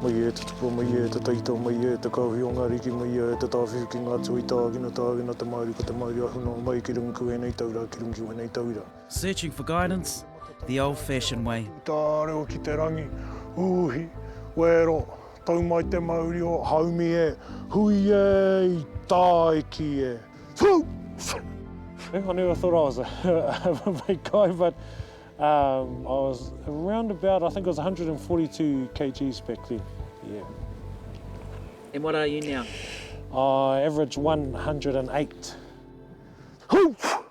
Mai e te tupu, mai e te taito, mai e te kauhi o ngā riki, mai e te tāwhiu ki ngā tui tāgina te Māori ko te Māori ahuna mai ki rungu ku nei taura, ki rungu nei taura. Searching for guidance, the old-fashioned way. Tā reo ki te rangi, uhi, wero, tau mai te Māori o haumi e, hui e, tā e ki e. I never thought I was a big guy, but I was around about, I think it was 142 kgs back then, yeah. And what are you now? I average 108.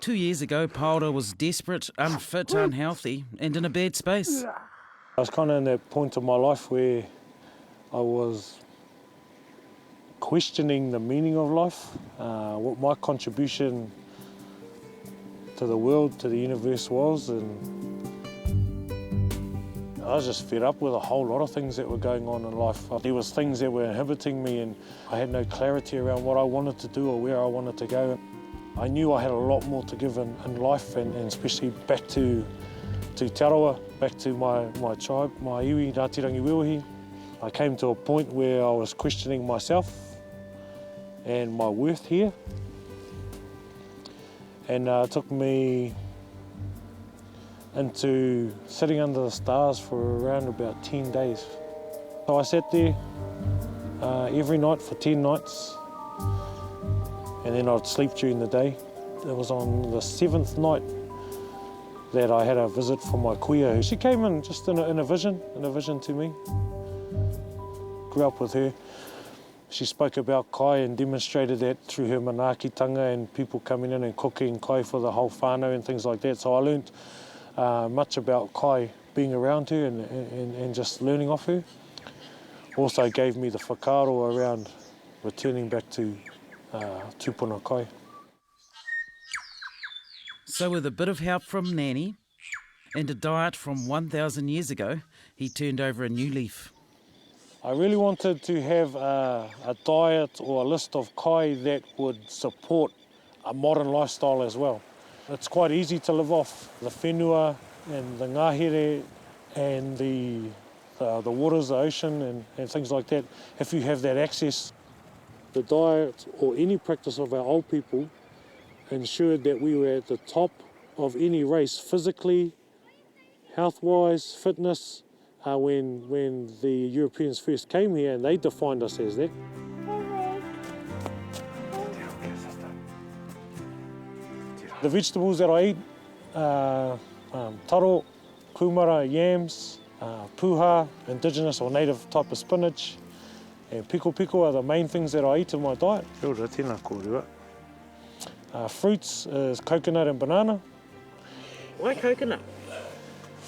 2 years ago, Paora was desperate, unfit, unhealthy, and in a bad space. I was kind of in that point of my life where I was questioning the meaning of life, what my contribution to the world, to the universe was, and I was just fed up with a whole lot of things that were going on in life. There was things that were inhibiting me and I had no clarity around what I wanted to do or where I wanted to go. I knew I had a lot more to give in life and especially back to Te Arawa, back to my tribe, my iwi, Rātirangi Wewahi. I came to a point where I was questioning myself and my worth here. And it took me into sitting under the stars for around about 10 days. So I sat there every night for 10 nights and then I'd sleep during the day. It was on the 7th night that I had a visit from my kuia. She came in just in a vision to me. Grew up with her. She spoke about kai and demonstrated that through her manaakitanga and people coming in and cooking kai for the whole whānau and things like that. So I learnt much about kai being around her and just learning off her. Also gave me the whakaaro around returning back to TUPUNA KAI. So with a bit of help from Nanny and a diet from 1,000 years ago, he turned over a new leaf. I really wanted to have a diet or a list of kai that would support a modern lifestyle as well. It's quite easy to live off the whenua and the ngahere and the waters, the ocean and things like that, if you have that access. The diet or any practice of our old people ensured that we were at the top of any race, physically, health-wise, fitness, when the Europeans first came here and they defined us as that. The vegetables that I eat, taro, kumara, yams, puha, indigenous or native type of spinach, and piko are the main things that I eat in my diet. Fruits is coconut and banana. Why coconut?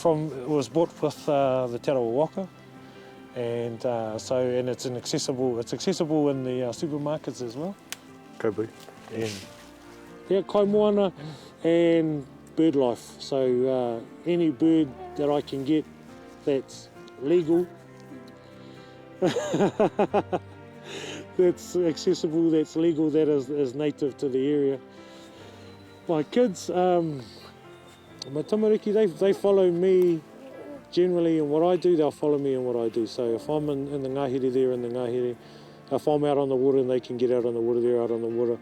It was bought with the Te Arawa waka, and it's accessible in the supermarkets as well. Kobu. Yeah, kai moana and bird life. So any bird that I can get that's legal, that's accessible, that's legal, that is native to the area. My kids, my tamariki, they follow me generally in what I do, they'll follow me in what I do. So if I'm in the ngahere, they're in the ngahere. If I'm out on the water and they can get out on the water, they're out on the water.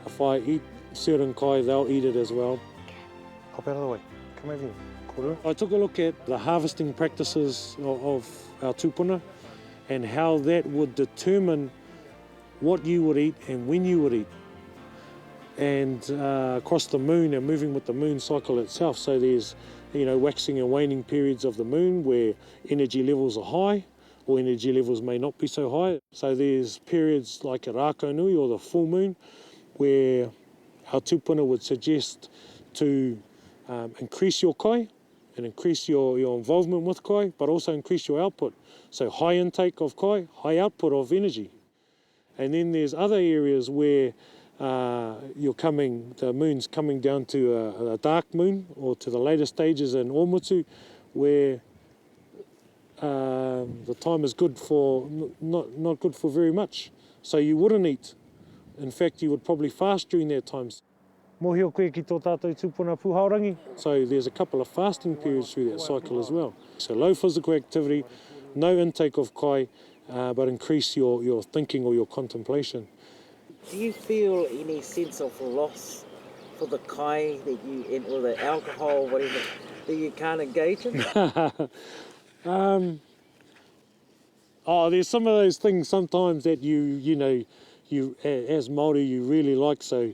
If I eat certain kai, they'll eat it as well. Hop out of the way. Come over here. Koro. I took a look at the harvesting practices of our tupuna and how that would determine what you would eat and when you would eat. And across the moon and moving with the moon cycle itself. So there's, waxing and waning periods of the moon where energy levels are high or energy levels may not be so high. So there's periods like at Rākau Nui or the full moon where our tupuna would suggest to increase your kai and increase your involvement with kai, but also increase your output. So high intake of kai, high output of energy. And then there's other areas where the moon's coming down to a dark moon or to the later stages in Omutu where the time is good for, not good for very much. So you wouldn't eat. In fact, you would probably fast during that time. Mohio koe ki tō tātou tūpuna pūhaurangi. So there's a couple of fasting periods through that cycle as well. So low physical activity, no intake of kai, but increase your thinking or your contemplation. Do you feel any sense of loss for the kai that you, or the alcohol, whatever, that you can't engage in? There's some of those things sometimes that you know, as Māori, you really like. So,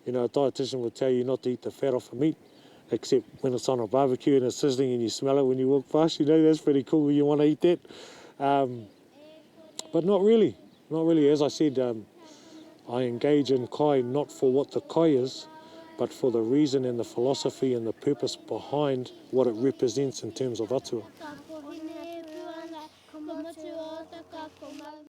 you know, a dietitian will tell you not to eat the fat off the meat, except when it's on a barbecue and it's sizzling and you smell it when you walk past. You know, that's pretty cool. You want to eat that. But not really. Not really. As I said, I engage in kai not for what the kai is, but for the reason and the philosophy and the purpose behind what it represents in terms of atua.